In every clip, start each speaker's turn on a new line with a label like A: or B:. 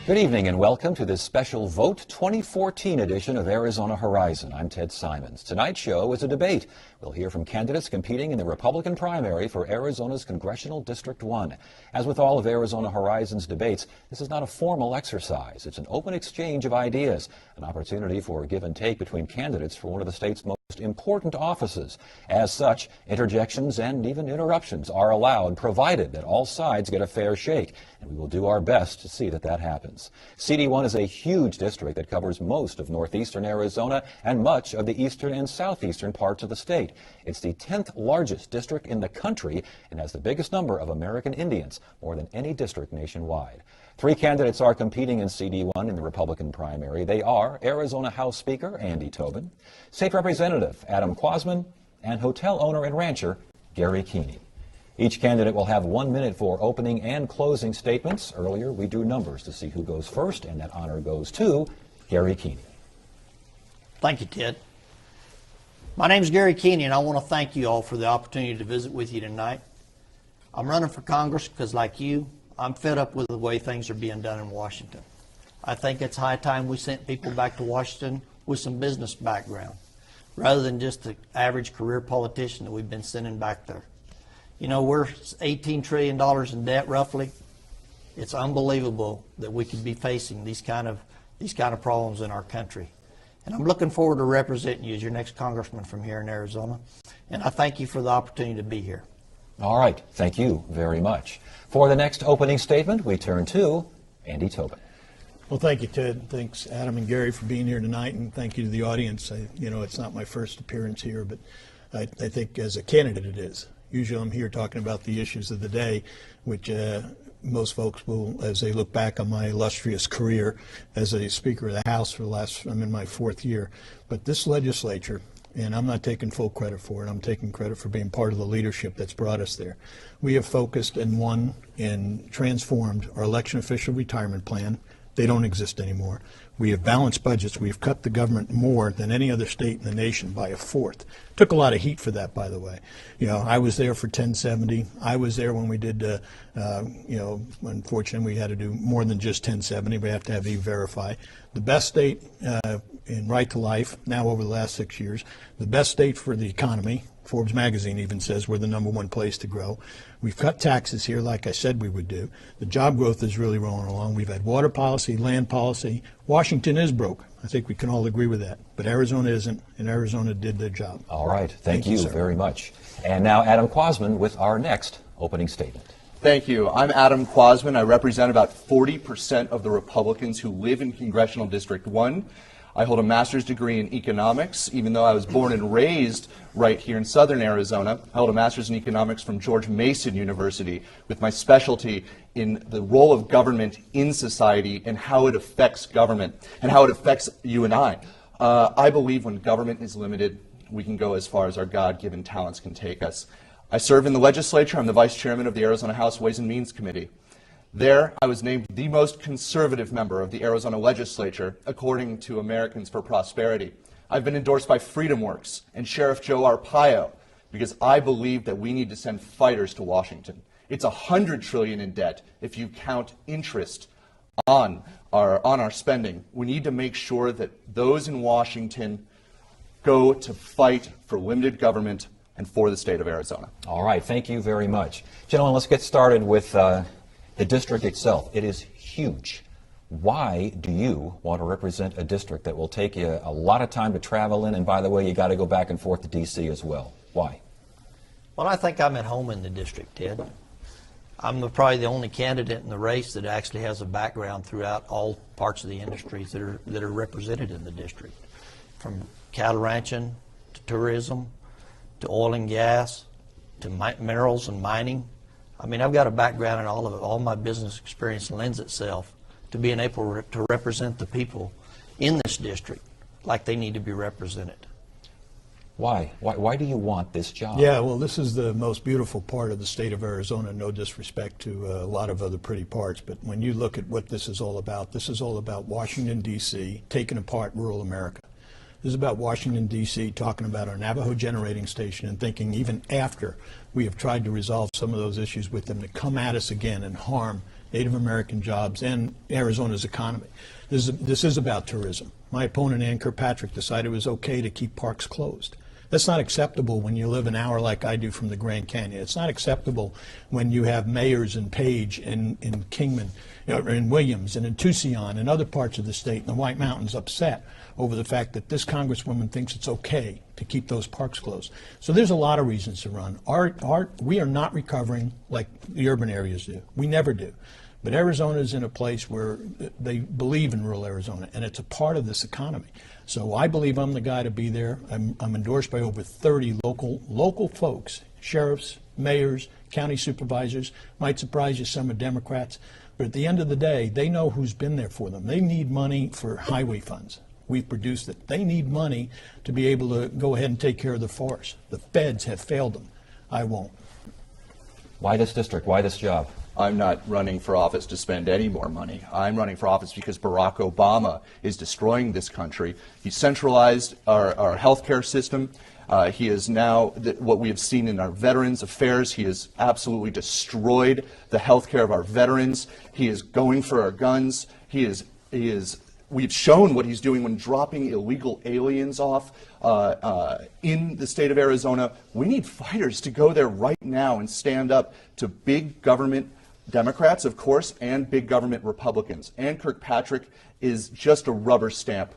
A: Good evening and welcome to this special Vote 2014 edition of Arizona Horizon. I'm Ted Simons. Tonight's show is a debate. We'll hear from candidates competing in the Republican primary for Arizona's Congressional District 1. As with all of Arizona Horizon's debates, this is not a formal exercise. It's an open exchange of ideas, an opportunity for give and take between candidates for one of the state's most important offices. As such, interjections and even interruptions are allowed, provided that all sides get a fair shake, and we will do our best to see that that happens. CD1 is a huge district that covers most of northeastern Arizona and much of the eastern and southeastern parts of the state. It's the 10th largest district in the country and has the biggest number of American Indians, more than any district nationwide. 3 candidates are competing in CD1 in the Republican primary. They are Arizona House Speaker Andy Tobin, State Representative Adam Kwasman, and hotel owner and rancher Gary Keeney. Each candidate will have 1 minute for opening and closing statements. Earlier, we drew numbers to see who goes first, and that honor goes to Gary Keeney.
B: Thank you, Ted. My name is Gary Keeney, and I want to thank you all for the opportunity to visit with you tonight. I'm running for Congress because, like you, I'm fed up with the way things are being done in Washington. I think it's high time we sent people back to Washington with some business background, rather than just the average career politician that we've been sending back there. You know, we're $18 trillion in debt, roughly. It's unbelievable that we could be facing these kind of problems in our country. And I'm looking forward to representing you as your next congressman from here in Arizona. And I thank you for the opportunity to be here.
A: All right. Thank you very much. For the next opening statement, we turn to Andy Tobin.
C: Well, thank you, Ted. Thanks, Adam and Gary, for being here tonight, and thank you to the audience. It's not my first appearance here, but I think as a candidate it is. Usually I'm here talking about the issues of the day, which most folks will, as they look back on my illustrious career as a Speaker of the House I'm in my 4th year. But this legislature, and I'm not taking full credit for it, I'm taking credit for being part of the leadership that's brought us there. We have focused and won and transformed our election official retirement plan. They don't exist anymore. We have balanced budgets. We've cut the government more than any other state in the nation by a 4th. Took a lot of heat for that, by the way. I was there for 1070. I was there when we did, unfortunately we had to do more than just 1070. We have to have E-Verify. The best state in right to life, now over the last 6 years. The best state for the economy. Forbes magazine even says we're the #1 place to grow. We've cut taxes here like I said we would do. The job growth is really rolling along. We've had water policy, land policy. Washington is broke. I think we can all agree with that. But Arizona isn't, and Arizona did their job.
A: All right. Thank you very much. And now Adam Kwasman with our next opening statement.
D: Thank you. I'm Adam Kwasman. I represent about 40% of the Republicans who live in Congressional District 1. I hold a master's degree in economics, even though I was born and raised right here in southern Arizona. I hold a master's in economics from George Mason University with my specialty in the role of government in society and how it affects government and how it affects you and I. I believe when government is limited, we can go as far as our God-given talents can take us. I serve in the legislature. I'm the vice chairman of the Arizona House Ways and Means Committee. There, I was named the most conservative member of the Arizona legislature, according to Americans for Prosperity. I've been endorsed by FreedomWorks and Sheriff Joe Arpaio because I believe that we need to send fighters to Washington. It's $100 trillion in debt if you count interest on our spending. We need to make sure that those in Washington go to fight for limited government and for the state of Arizona.
A: All right. Thank you very much. Gentlemen, let's get started with the district itself. It is huge. Why do you want to represent a district that will take you a lot of time to travel in? And by the way, you got to go back and forth to D.C. as well. Why?
B: Well, I think I'm at home in the district, Ted. I'm probably the only candidate in the race that actually has a background throughout all parts of the industries that are represented in the district, from cattle ranching to tourism to oil and gas to minerals and mining. I mean, I've got a background in all of it. All my business experience lends itself to being able to represent the people in this district like they need to be represented.
A: Why? Why do you want this job?
C: Yeah, well, this is the most beautiful part of the state of Arizona, no disrespect to a lot of other pretty parts, but when you look at what this is all about Washington, D.C., taking apart rural America. This is about Washington, D.C., talking about our Navajo generating station and thinking even after we have tried to resolve some of those issues with them to come at us again and harm Native American jobs, and Arizona's economy. This is about tourism. My opponent, Ann Kirkpatrick, decided it was okay to keep parks closed. That's not acceptable when you live an hour like I do from the Grand Canyon. It's not acceptable when you have mayors in Page and in Kingman, in Williams and in Tucson and other parts of the state and the White Mountains upset over the fact that this congresswoman thinks it's okay to keep those parks closed. So there's a lot of reasons to run. We are not recovering like the urban areas do. We never do. But Arizona is in a place where they believe in rural Arizona, and it's a part of this economy. So I believe I'm the guy to be there. I'm endorsed by over 30 local folks, sheriffs, mayors, county supervisors. Might surprise you, some are Democrats. But at the end of the day, they know who's been there for them. They need money for highway funds. We've produced it. They need money to be able to go ahead and take care of the forest. The feds have failed them. I won't.
A: Why this district? Why this job?
D: I'm not running for office to spend any more money. I'm running for office because Barack Obama is destroying this country. He centralized our healthcare system. He is now, what we have seen in our Veterans Affairs, he has absolutely destroyed the healthcare of our veterans. He is going for our guns. We've shown what he's doing when dropping illegal aliens off in the state of Arizona. We need fighters to go there right now and stand up to big government Democrats, of course, and big government Republicans. Ann Kirkpatrick is just a rubber stamp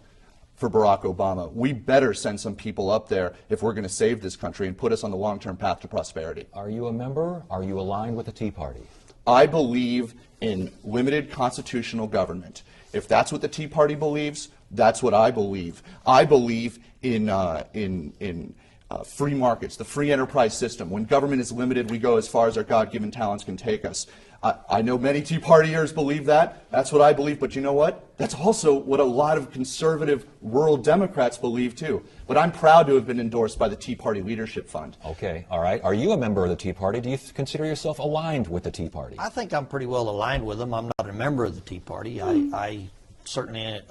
D: for Barack Obama. We better send some people up there if we're going to save this country and put us on the long-term path to prosperity.
A: Are you a member? Are you aligned with the Tea Party?
D: I believe in limited constitutional government. If that's what the Tea Party believes, that's what I believe. I believe in free markets, the free enterprise system. When government is limited, we go as far as our God-given talents can take us. I know many Tea Partiers believe that. That's what I believe. But you know what? That's also what a lot of conservative rural Democrats believe, too. But I'm proud to have been endorsed by the Tea Party Leadership Fund.
A: Okay, all right. Are you a member of the Tea Party? Do you consider yourself aligned with the Tea Party?
B: I think I'm pretty well aligned with them. I'm not a member of the Tea Party. I certainly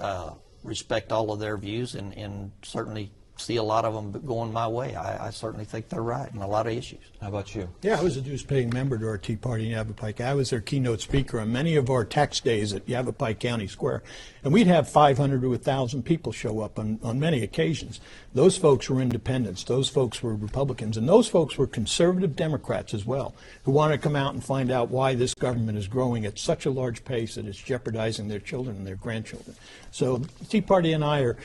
B: respect all of their views and certainly see a lot of them going my way. I certainly think they're right in a lot of issues.
A: How about you?
C: Yeah, I was a dues-paying member to our Tea Party in Yavapai. I was their keynote speaker on many of our tax days at Yavapai County Square. And we'd have 500 to 1,000 people show up on many occasions. Those folks were independents. Those folks were Republicans. And those folks were conservative Democrats as well, who wanted to come out and find out why this government is growing at such a large pace that it's jeopardizing their children and their grandchildren. So the Tea Party and I are,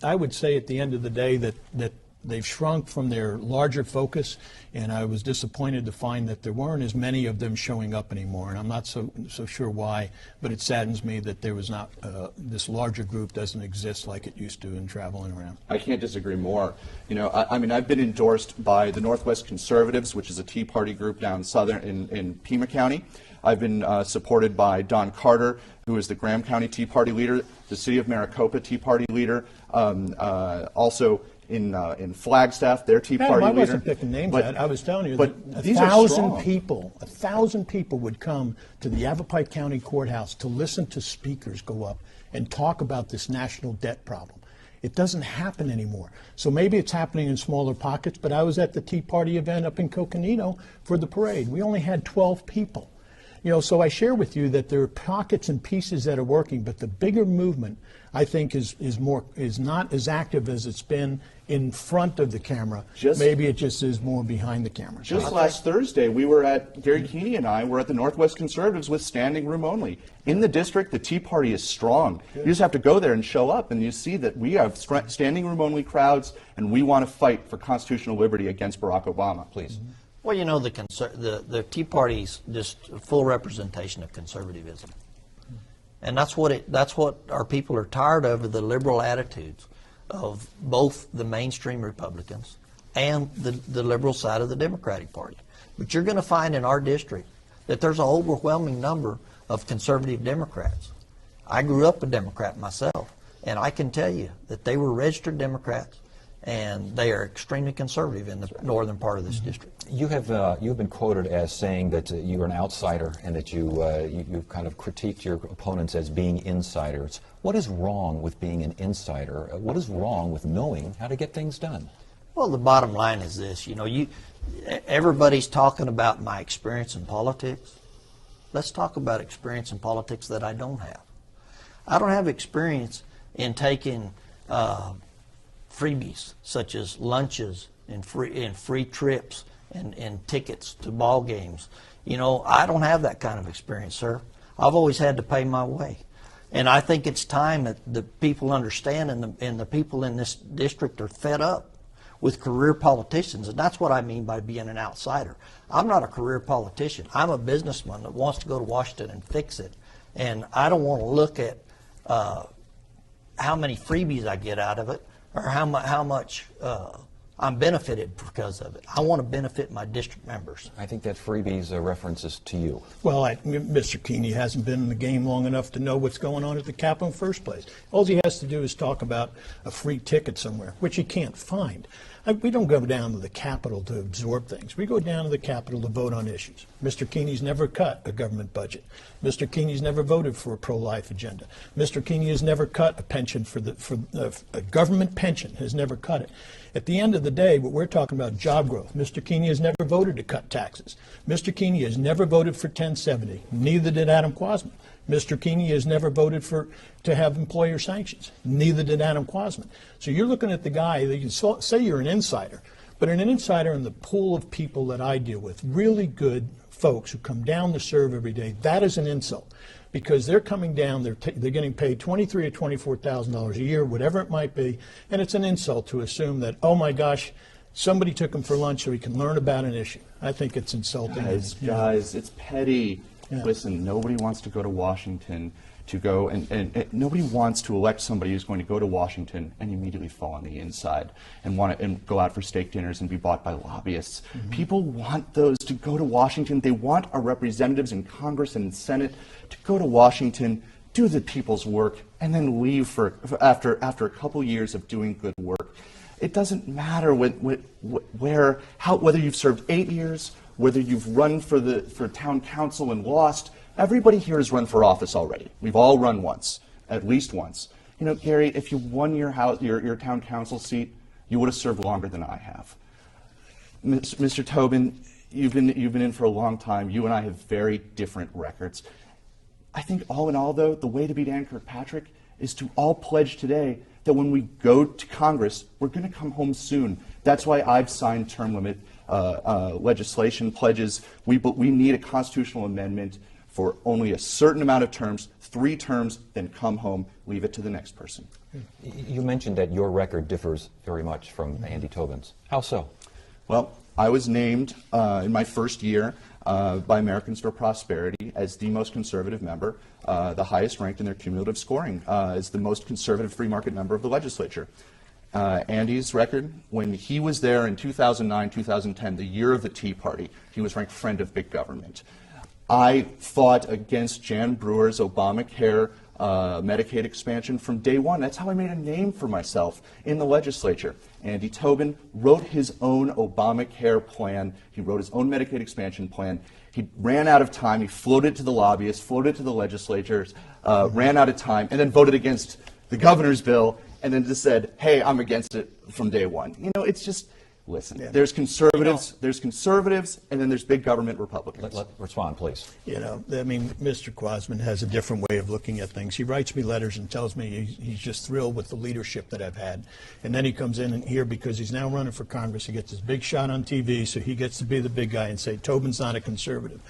C: I would say at the end of the day that they've shrunk from their larger focus, and I was disappointed to find that there weren't as many of them showing up anymore, and I'm not so sure why, but it saddens me that there was not, this larger group doesn't exist like it used to in traveling around.
D: I can't disagree more. I mean, I've been endorsed by the Northwest Conservatives, which is a Tea Party group down southern in Pima County. I've been supported by Don Carter, who is the Graham County Tea Party leader, the City of Maricopa Tea Party leader, also in Flagstaff, their Tea Party leader. I
C: wasn't picking names. I was telling you that 1,000 people would come to the Yavapai County Courthouse to listen to speakers go up and talk about this national debt problem. It doesn't happen anymore. So maybe it's happening in smaller pockets, but I was at the Tea Party event up in Coconino for the parade. We only had 12 people. So I share with you that there are pockets and pieces that are working, but the bigger movement, I think, is not as active as it's been in front of the camera. Maybe it just is more behind the camera.
D: Just last Thursday, Gary Keeney and I were at the Northwest Conservatives with standing room only. In the district, the Tea Party is strong. Good. You just have to go there and show up, and you see that we have standing room only crowds, and we want to fight for constitutional liberty against Barack Obama.
A: Please. Mm-hmm.
B: Well, the Tea Party's just a full representation of conservatism, and that's what our people are tired of the liberal attitudes of both the mainstream Republicans and the liberal side of the Democratic Party. But you're going to find in our district that there's an overwhelming number of conservative Democrats. I grew up a Democrat myself, and I can tell you that they were registered Democrats, and they are extremely conservative in the northern part of this district.
A: You've been quoted as saying that you're an outsider and that you kind of critiqued your opponents as being insiders. What is wrong with being an insider? What is wrong with knowing how to get things done?
B: Well, the bottom line is this. Everybody's talking about my experience in politics. Let's talk about experience in politics that I don't have. I don't have experience in taking freebies such as lunches and free trips and tickets to ball games. You know, I don't have that kind of experience, sir. I've always had to pay my way. And I think it's time that the people understand, and the people in this district are fed up with career politicians. And that's what I mean by being an outsider. I'm not a career politician. I'm a businessman that wants to go to Washington and fix it. And I don't want to look at how many freebies I get out of it or how much I'm benefited because of it. I want to benefit my district members.
A: I think that freebies references to you.
C: Well, Mr. Keeney hasn't been in the game long enough to know what's going on at the Capitol in the first place. All he has to do is talk about a free ticket somewhere, which he can't find. We don't go down to the Capitol to absorb things. We go down to the Capitol to vote on issues. Mr. Keeney's never cut a government budget. Mr. Keeney's never voted for a pro-life agenda. Mr. Keeney has never cut a pension a government pension, has never cut it. At the end of the day, what we're talking about job growth. Mr. Keeney has never voted to cut taxes. Mr. Keeney has never voted for 1070. Neither did Adam Kwasman. Mr. Keeney has never voted to have employer sanctions. Neither did Adam Kwasman. So you're looking at the guy that you can say you're an insider, but an insider in the pool of people that I deal with, really good folks who come down to serve every day, that is an insult. Because they're coming down, they're getting paid $23,000 or $24,000 a year, whatever it might be, and it's an insult to assume that, oh my gosh, somebody took him for lunch so he can learn about an issue. I think it's insulting.
D: Guys, it's petty. Yeah. Listen, nobody wants to go to Washington to go and nobody wants to elect somebody who's going to go to Washington and immediately fall on the inside and go out for steak dinners and be bought by lobbyists. Mm-hmm. People want those to go to Washington. They want our representatives in Congress and in Senate to go to Washington, do the people's work, and then leave after a couple years of doing good work. It doesn't matter whether you've served 8 years, whether you've run for town council and lost. Everybody here has run for office already. We've all run once, at least once. You know, Gary, if you won your town council seat, you would have served longer than I have. Mr. Tobin, you've been in for a long time. You and I have very different records. I think all in all, though, the way to beat Ann Kirkpatrick is to all pledge today that when we go to Congress, we're going to come home soon. That's why I've signed term limit legislation pledges. We need a constitutional amendment for only a certain amount of terms, 3 terms, then come home, leave it to the next person.
A: You mentioned that your record differs very much from Andy Tobin's. How so?
D: Well, I was named in my first year by Americans for Prosperity as the most conservative member, the highest ranked in their cumulative scoring, as the most conservative free market member of the legislature. Andy's record, when he was there in 2009, 2010, the year of the Tea Party, he was ranked friend of big government. I fought against Jan Brewer's Obamacare Medicaid expansion from day one. That's how I made a name for myself in the legislature. Andy Tobin wrote his own Obamacare plan. He wrote his own Medicaid expansion plan. He ran out of time. He floated to the lobbyists, floated to the legislatures, ran out of time, and then voted against the governor's bill, and then just said, hey, I'm against it from day one. You know, it's just, listen, there's conservatives, and then there's big government Republicans.
A: Let respond, please.
C: You know, I mean, Mr. Kwasman has a different way of looking at things. He writes me letters and tells me he's just thrilled with the leadership that I've had. And then he comes in and here, because he's now running for Congress, he gets his big shot on TV, so he gets to be the big guy and say, Tobin's not a conservative.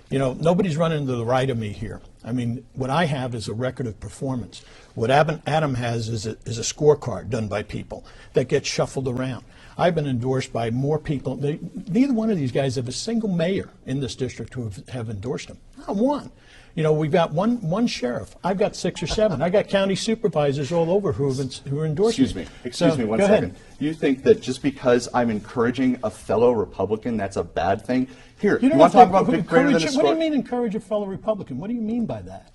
C: You know, nobody's running to the right of me here. I mean, what I have is a record of performance. What Adam has is a scorecard done by people that gets shuffled around. I've been endorsed by more people. Neither one of these guys have a single mayor in this district who have endorsed him. Not one. You know, we've got one sheriff. I've got 6 or 7. I got county supervisors all over who are endorsing.
D: Excuse me one second. You think that just because I'm encouraging a fellow Republican, that's a bad thing? Here, you want to talk about big greater than a score?
C: What do you mean encourage a fellow Republican? What do you mean by that?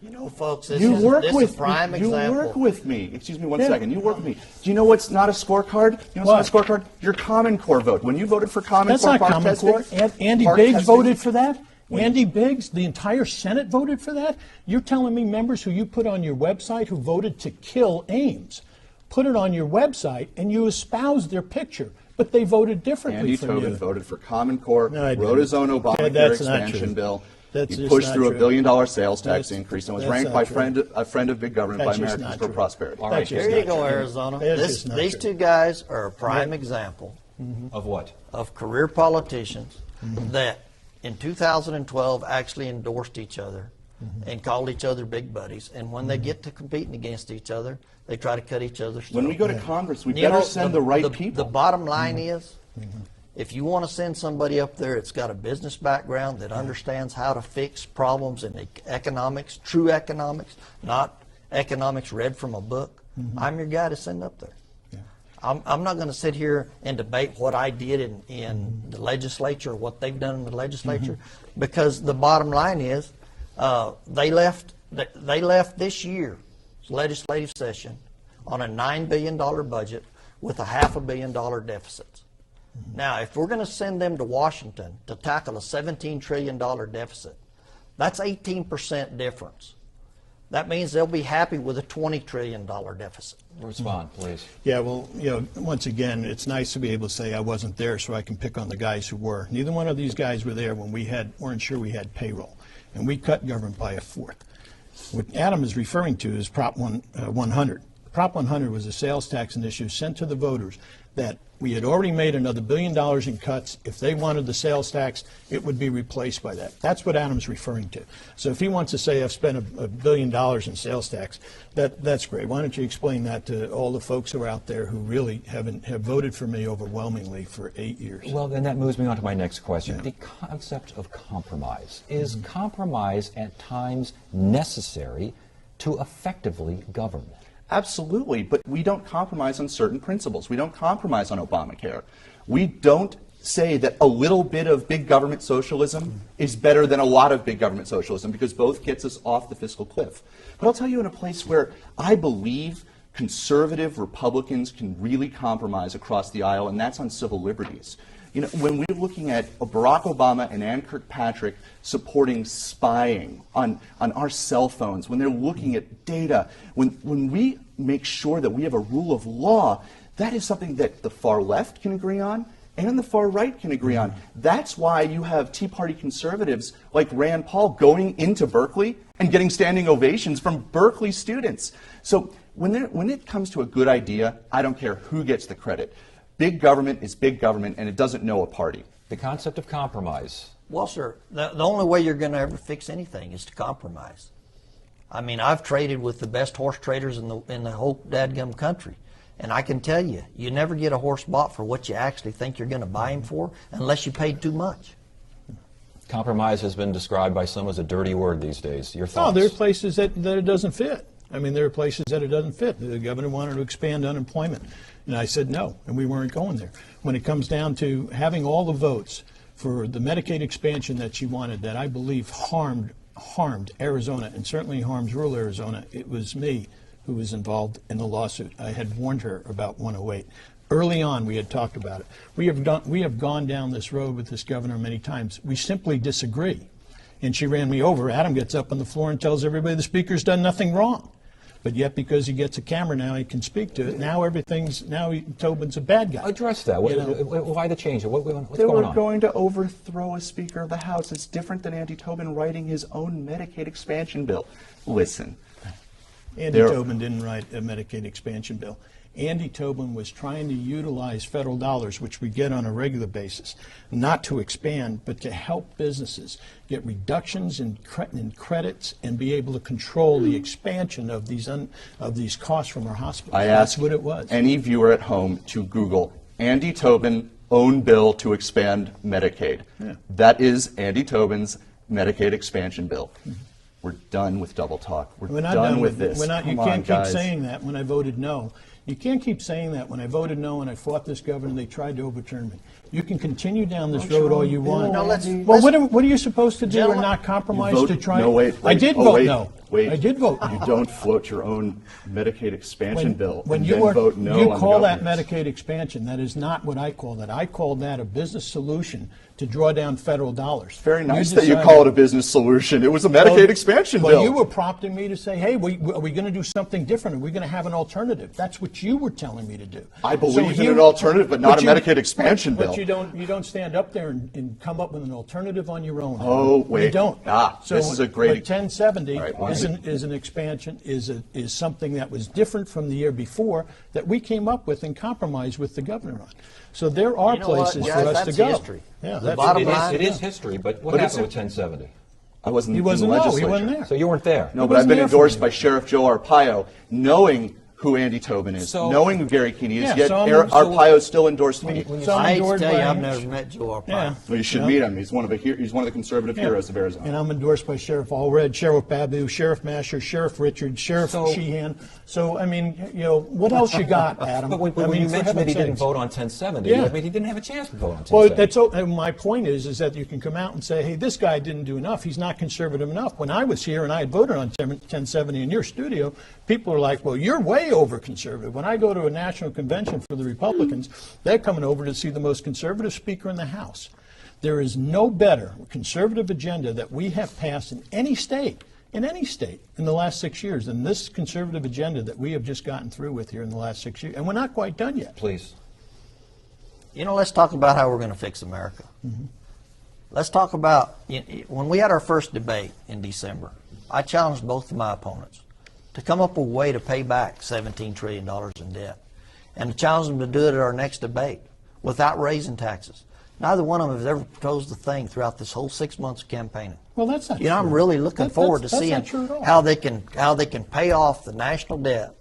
B: You know, folks, this is a prime example.
D: You work with me. Excuse me one second. You work with me. Do you know what's not a scorecard? You know what's not a scorecard? Your Common Core vote. When you voted for Common Core,
C: that's not Common Core. Andy Biggs voted for that. Andy Biggs, the entire Senate voted for that. You're telling me members who you put on your website who voted to kill Ames, put it on your website and you espoused their picture, but they voted differently
D: from you. Andy Tobin voted for Common Core, wrote his own Obamacare expansion bill.
C: That's
D: He
C: just
D: pushed
C: not
D: through
C: true.
D: $1 billion sales tax
C: That's-
D: increase and was
C: that's
D: ranked
C: not
D: by
C: true.
D: a friend of big government
C: That's
D: by
C: just
D: Americans
C: not
D: for
C: true.
D: Prosperity.
A: All right,
C: That's just
B: There you
C: not
B: go,
C: true.
B: Arizona.
C: That is just not
B: These
C: true.
B: two guys are a prime example
A: Of what?
B: of career politicians that in 2012 actually endorsed each other and called each other big buddies. And when they get to competing against each other, they try to cut each other's
D: When we
B: throat.
D: go to Congress, we
B: You
D: better
B: know,
D: send the right people.
B: The bottom line is, if you want to send somebody up there that's got a business background that understands how to fix problems in economics, true economics, not economics read from a book, I'm your guy to send up there. I'm not going to sit here and debate what I did in the legislature or what they've done in the legislature, because the bottom line is they left this year's legislative session on a $9 billion budget with a $500 million deficit. Now, if we're going to send them to Washington to tackle a $17 trillion deficit, that's 18% difference. That means they'll be happy with a $20 trillion deficit.
A: Respond, please.
C: Yeah, well, once again, it's nice to be able to say I wasn't there so I can pick on the guys who were. Neither one of these guys were there when weren't sure we had payroll, and we cut government by a fourth. What Adam is referring to is Prop 100. Prop 100 was a sales tax initiative sent to the voters that we had already made another $1 billion in cuts. If they wanted the sales tax, it would be replaced by that. That's what Adam's referring to. So if he wants to say I've spent $1 billion in sales tax, that's great. Why don't you explain that to all the folks who are out there who really have voted for me overwhelmingly for 8 years?
A: Well, then that moves me on to my next question. The concept of compromise. Is compromise at times necessary to effectively govern?
D: Absolutely, but we don't compromise on certain principles. We don't compromise on Obamacare. We don't say that a little bit of big government socialism is better than a lot of big government socialism, because both gets us off the fiscal cliff. But I'll tell you, in a place where I believe conservative Republicans can really compromise across the aisle, and that's on civil liberties. You know, when we're looking at Barack Obama and Ann Kirkpatrick supporting spying on our cell phones, when they're looking at data, when we make sure that we have a rule of law, that is something that the far left can agree on and the far right can agree on. That's why you have Tea Party conservatives like Rand Paul going into Berkeley and getting standing ovations from Berkeley students. So when it comes to a good idea, I don't care who gets the credit. Big government is big government, and it doesn't know a party.
A: The concept of compromise.
B: Well, sir, the only way you're going to ever fix anything is to compromise. I mean, I've traded with the best horse traders in the whole dadgum country. And I can tell you, you never get a horse bought for what you actually think you're going to buy him for unless you paid too much.
A: Compromise has been described by some as a dirty word these days. Your thoughts?
C: Oh, there are places that it doesn't fit. I mean, there are places that it doesn't fit. The governor wanted to expand unemployment, and I said no, and we weren't going there. When it comes down to having all the votes for the Medicaid expansion that she wanted, that I believe harmed Arizona and certainly harms rural Arizona, it was me who was involved in the lawsuit. I had warned her about 108. Early on, we had talked about it. We have gone down this road with this governor many times. We simply disagree. And she ran me over. Adam gets up on the floor and tells everybody the speaker's done nothing wrong. But yet, because he gets a camera now, he can speak to it. Now Tobin's a bad guy.
A: Address that. Why the change? What's going on?
D: They were going to overthrow a Speaker of the House. It's different than Andy Tobin writing his own Medicaid expansion bill. Listen.
C: Andy Tobin didn't write a Medicaid expansion bill. Andy Tobin was trying to utilize federal dollars, which we get on a regular basis, not to expand, but to help businesses get reductions in credits and be able to control the expansion of these costs from our hospitals. That's what it was.
D: Any viewer at home to Google Andy Tobin own bill to expand Medicaid. Yeah. That is Andy Tobin's Medicaid expansion bill. We're done with double talk. We're not done with this.
C: You can't keep saying that when I voted no. You can't keep saying that when I voted no and I fought this governor and they tried to overturn me. You can continue down this road all you want.
B: No,
C: what are you supposed to do or not compromise to try?
D: No, wait,
C: I did vote
D: wait.
C: no.
D: Wait,
C: I did vote no.
D: You don't float your own Medicaid expansion bill
C: When
D: and
C: you
D: then vote no
C: you
D: on
C: call
D: the
C: that
D: governor's.
C: Medicaid expansion. That is not what I call that. I call that a business solution to draw down federal dollars.
D: Very nice that you call it a business solution. It was a Medicaid expansion bill.
C: Well, you were prompting me to say, hey, are we going to do something different? Are we going to have an alternative? That's what you were telling me to do.
D: I believe in an alternative, but not a Medicaid expansion bill.
C: But you don't stand up there and come up with an alternative on your own.
D: Oh, wait.
C: You don't.
D: This is a great...
C: But 1070
D: right,
C: is an expansion, is something that was different from the year before that we came up with and compromised with the governor on. So there are places for us to go.
B: History.
C: Yeah,
B: the bottom line.
A: It is history, but what happened with 1070?
D: I wasn't
C: He wasn't,
D: in the
C: no,
D: legislature.
C: he wasn't there.
A: So you weren't there?
D: No, but I've been endorsed by Sheriff Joe Arpaio, knowing who Andy Tobin is, knowing who Gary Keeney is, yet Arpaio still endorsed me.
B: I hate to tell you, I've never met Joe Arpaio.
C: Yeah.
D: Well, you should meet him. He's one of the conservative heroes of Arizona.
C: And I'm endorsed by Sheriff Allred, Sheriff Babu, Sheriff Masher, Sheriff Richard, Sheriff Sheehan. So, I mean, what else you got, Adam?
A: But when you mentioned that he didn't vote on 1070, I mean, he didn't have a chance to vote on 1070.
C: Well, my point is that you can come out and say, hey, this guy didn't do enough. He's not conservative enough. When I was here and I had voted on 1070 in your studio, people were like, well, you're way over conservative. When I go to a national convention for the Republicans, they're coming over to see the most conservative speaker in the House. There is no better conservative agenda that we have passed in any state in the last 6 years than this conservative agenda that we have just gotten through with here in the last 6 years. And we're not quite done yet.
A: Please.
B: Let's talk about how we're going to fix America. Mm-hmm. Let's talk about, when we had our first debate in December, I challenged both of my opponents to come up with a way to pay back $17 trillion in debt, and to challenge them to do it at our next debate without raising taxes. Neither one of them has ever proposed a thing throughout this whole 6 months of campaigning.
C: Well, that's not true.
B: I'm really looking forward to seeing how they can pay off the national debt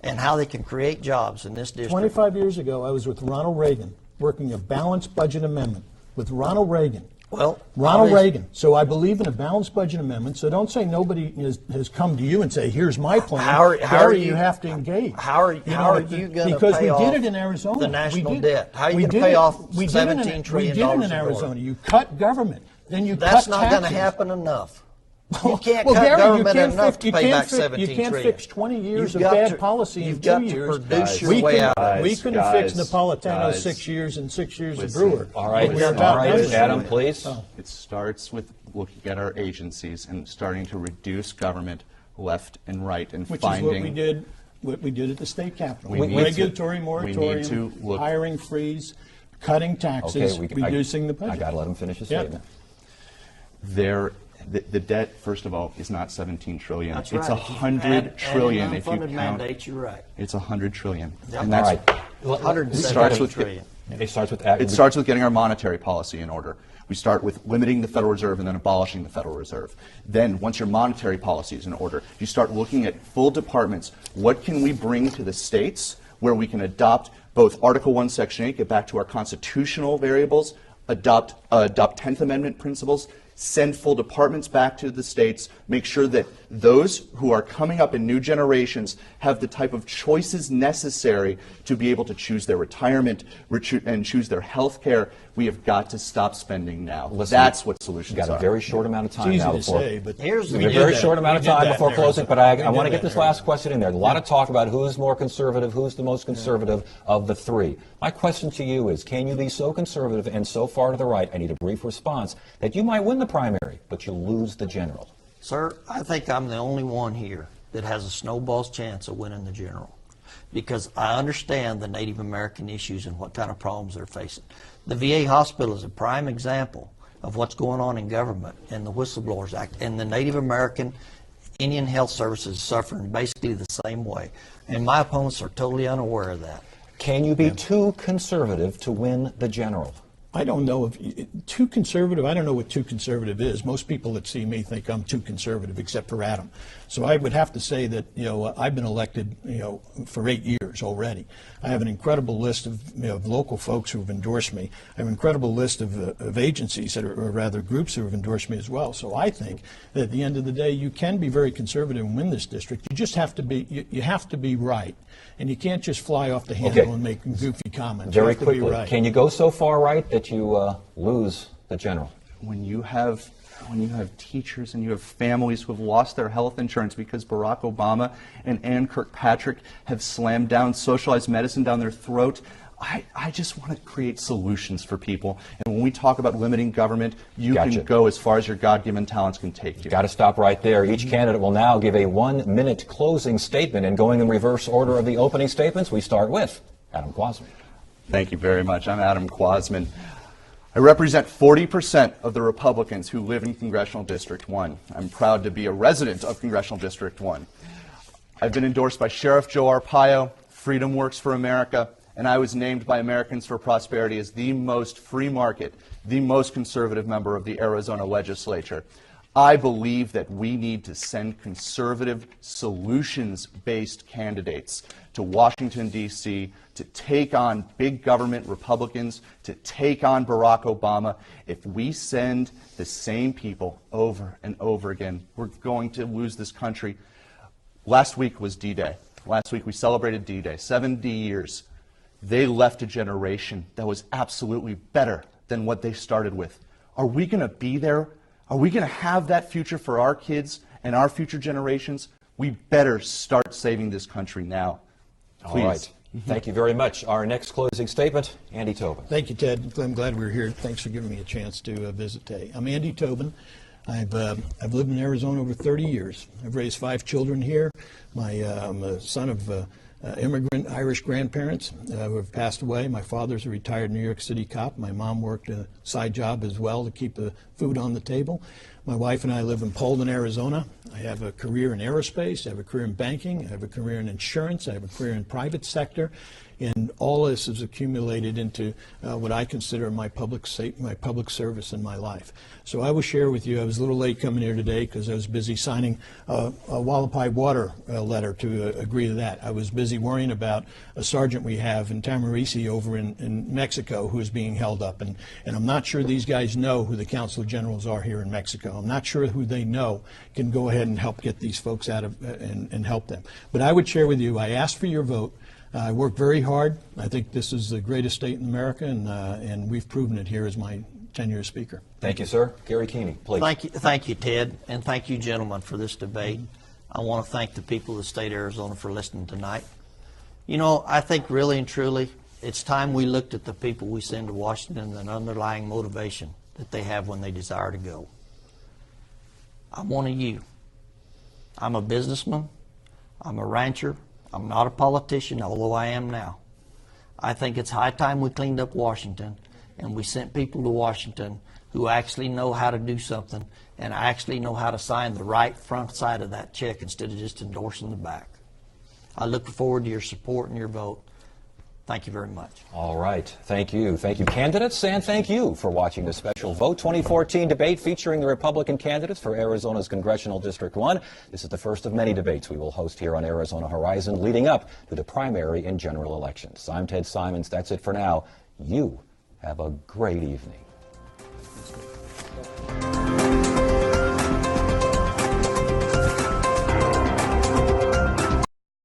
B: and how they can create jobs in this district.
C: 25 years ago, I was with Ronald Reagan working a balanced budget amendment with Ronald Reagan.
B: Well,
C: Ronald Reagan. So I believe in a balanced budget amendment. So don't say nobody has come to you and say, here's my plan.
B: How are
C: you have to engage.
B: How are you going to
C: because
B: pay
C: we
B: off
C: did it in Arizona.
B: The national debt? How are you going to pay off $17 trillion?
C: We did it in Arizona. You cut government. Then you cut
B: taxes. That's not
C: going
B: to happen enough. You can't
C: well,
B: cut
C: Gary,
B: government enough to pay back $17 trillion.
C: You can't fix 20 years of bad policy in 2 years.
B: You've got to produce your way out.
C: We couldn't fix Napolitano 6 years and 6 years of Brewer.
A: All right, Adam, please.
D: It starts with looking at our agencies and starting to reduce government left and right and finding...
C: Which is what we did at the state capitol.
D: Regulatory
C: moratorium, hiring freeze, cutting taxes, reducing the budget.
A: I got to let him finish his statement.
D: The debt, first of all, is not $17 trillion.
B: That's
D: it's
B: right.
D: $100 trillion if you count.
B: Mandates, you're right.
D: It's $100 trillion.
B: Yep.
D: And that's,
B: $170 trillion.
A: It
D: starts with getting our monetary policy in order. We start with limiting the Federal Reserve and then abolishing the Federal Reserve. Then, once your monetary policy is in order, you start looking at full departments. What can we bring to the states where we can adopt both Article 1, Section 8, get back to our constitutional variables, adopt 10th Amendment principles, send full departments back to the states, make sure that those who are coming up in new generations have the type of choices necessary to be able to choose their retirement and choose their health care. We have got to stop spending now.
A: Listen,
D: that's what solutions are.
A: Got a very short amount of time now before.
B: Here's
A: a very short amount of time before closing, but I want to get this last question in there. A lot of talk about who's more conservative, who's the most conservative of the three. My question to you is, can you be so conservative and so far to the right, I need a brief response, that you might win the primary, but you lose the general?
B: Sir, I think I'm the only one here that has a snowball's chance of winning the general, because I understand the Native American issues and what kind of problems they're facing. The VA hospital is a prime example of what's going on in government and the Whistleblowers Act, and the Native American Indian Health Services is suffering basically the same way, and my opponents are totally unaware of that.
A: Can you be too conservative to win the general?
C: I don't know if too conservative. I don't know what too conservative is. Most people that see me think I'm too conservative, except for Adam. So I would have to say that I've been elected for 8 years already. I have an incredible list of local folks who have endorsed me. I have an incredible list of agencies that are, or rather groups who have endorsed me as well. So I think that at the end of the day, you can be very conservative and win this district. You just have to be you have to be right, and you can't just fly off the handle and make goofy comments.
A: Very quickly,
C: right.
A: Can you go so far right that you lose the general?
D: When you have when you have teachers and you have families who have lost their health insurance because Barack Obama and Ann Kirkpatrick have slammed down socialized medicine down their throat, I just want to create solutions for people. And when we talk about limiting government, you can go as far as your God-given talents can take you.
A: Got to stop right there. Each candidate will now give a 1-minute closing statement. And going in reverse order of the opening statements, we start with Adam Kwasman.
D: Thank you very much. I'm Adam Kwasman. I represent 40% of the Republicans who live in Congressional District 1. I'm proud to be a resident of Congressional District 1. I've been endorsed by Sheriff Joe Arpaio, Freedom Works for America, and I was named by Americans for Prosperity as the most free market, the most conservative member of the Arizona legislature. I believe that we need to send conservative, solutions-based candidates to Washington, D.C. to take on big government Republicans, to take on Barack Obama. If we send the same people over and over again, we're going to lose this country. Last week was D-Day. Last week we celebrated D-Day, 70 years. They left a generation that was absolutely better than what they started with. Are we going to be there? Are we going to have that future for our kids and our future generations? We better start saving this country now. Please.
A: All right. Thank you very much. Our next closing statement, Andy Tobin.
C: Thank you, Ted. I'm glad we're here. Thanks for giving me a chance to visit today. I'm Andy Tobin. I've lived in Arizona over 30 years. I've raised 5 children here. I'm a son of immigrant Irish grandparents who have passed away. My father's a retired New York City cop. My mom worked a side job as well to keep the food on the table. My wife and I live in Polden, Arizona. I have a career in aerospace. I have a career in banking. I have a career in insurance. I have a career in private sector. And all this is accumulated into what I consider my public service in my life. So I will share with you, I was a little late coming here today because I was busy signing a Wallapai water letter to agree to that. I was busy worrying about a sergeant we have in Tamarisi over in Mexico who is being held up. And I'm not sure these guys know who the Council of Generals are here in Mexico. I'm not sure who they know can go ahead and help get these folks out of and help them. But I would share with you, I asked for your vote. I worked very hard. I think this is the greatest state in America, and we've proven it here as my 10-year speaker.
A: Thank you, sir. Gary Keeney, please.
B: Thank you, Ted, and thank you, gentlemen, for this debate. I want to thank the people of the state of Arizona for listening tonight. You know, I think really and truly, it's time we looked at the people we send to Washington and the underlying motivation that they have when they desire to go. I'm one of you. I'm a businessman. I'm a rancher. I'm not a politician, although I am now. I think it's high time we cleaned up Washington and we sent people to Washington who actually know how to do something and actually know how to sign the right front side of that check instead of just endorsing the back. I look forward to your support and your vote. Thank you very much.
A: All right. Thank you. Thank you, candidates, and thank you for watching the special Vote 2014 debate featuring the Republican candidates for Arizona's Congressional District 1. This is the first of many debates we will host here on Arizona Horizon leading up to the primary and general elections. I'm Ted Simons. That's it for now. You have a great evening.